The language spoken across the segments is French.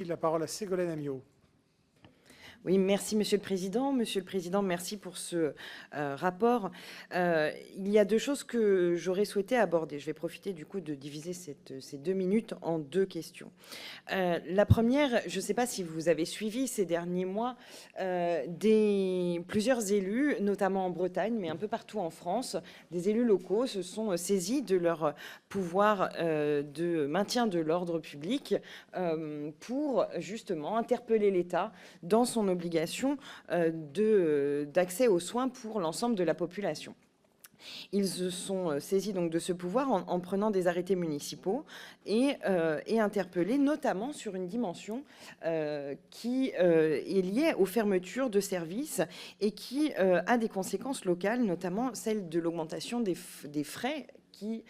La parole à Ségolène Amiot. Oui, merci Monsieur le Président. Monsieur le Président, merci pour ce rapport. Il y a deux choses que j'aurais souhaité aborder. Je vais profiter du coup de diviser ces 2 minutes en 2 questions. La première, je ne sais pas si vous avez suivi ces derniers mois plusieurs élus, notamment en Bretagne, mais un peu partout en France, des élus locaux se sont saisis de leur pouvoir de maintien de l'ordre public pour justement interpeller l'État dans son obligation d'accès aux soins pour l'ensemble de la population. Ils se sont saisis donc de ce pouvoir en prenant des arrêtés municipaux et interpellés notamment sur une dimension qui est liée aux fermetures de services et qui a des conséquences locales, notamment celle de l'augmentation des frais qui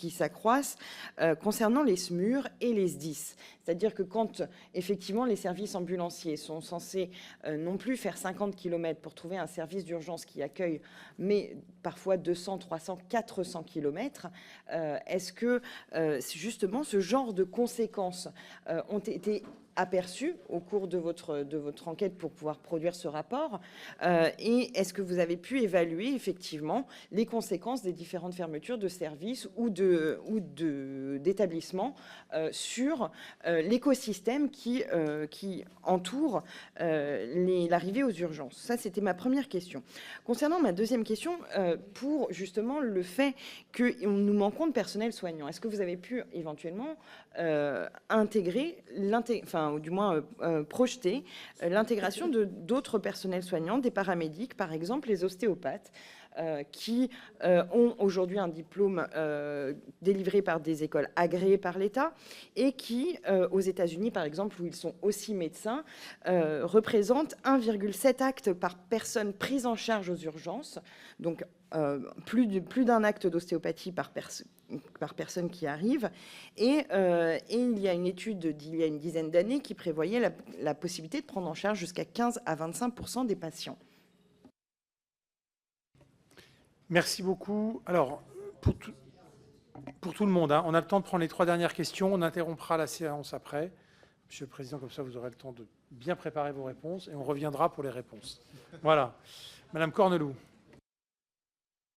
s'accroissent concernant les SMUR et les SDIS. C'est-à-dire que quand, effectivement, les services ambulanciers sont censés non plus faire 50 km pour trouver un service d'urgence qui accueille, mais parfois 200, 300, 400 km, est-ce que justement ce genre de conséquences ont été aperçu au cours de votre enquête pour pouvoir produire ce rapport et est-ce que vous avez pu évaluer effectivement les conséquences des différentes fermetures de services ou d'établissements sur l'écosystème qui entoure l'arrivée aux urgences? Ça, c'était ma première question. Concernant ma deuxième question, pour justement le fait que nous manquons de personnel soignant, est-ce que vous avez pu éventuellement intégrer, ou du moins projeter l'intégration d'autres personnels soignants, des paramédics par exemple, les ostéopathes, qui ont aujourd'hui un diplôme délivré par des écoles agréées par l'État et qui, aux États-Unis par exemple, où ils sont aussi médecins, représentent 1,7 actes par personne prise en charge aux urgences, donc plus d'un acte d'ostéopathie par personne qui arrive. Et il y a une étude d'il y a une dizaine d'années qui prévoyait la possibilité de prendre en charge jusqu'à 15 à 25% des patients. Merci beaucoup. Alors, pour tout le monde, on a le temps de prendre les 3 dernières questions. On interrompra la séance après. Monsieur le Président, comme ça, vous aurez le temps de bien préparer vos réponses et on reviendra pour les réponses. Voilà. Madame Cornelou.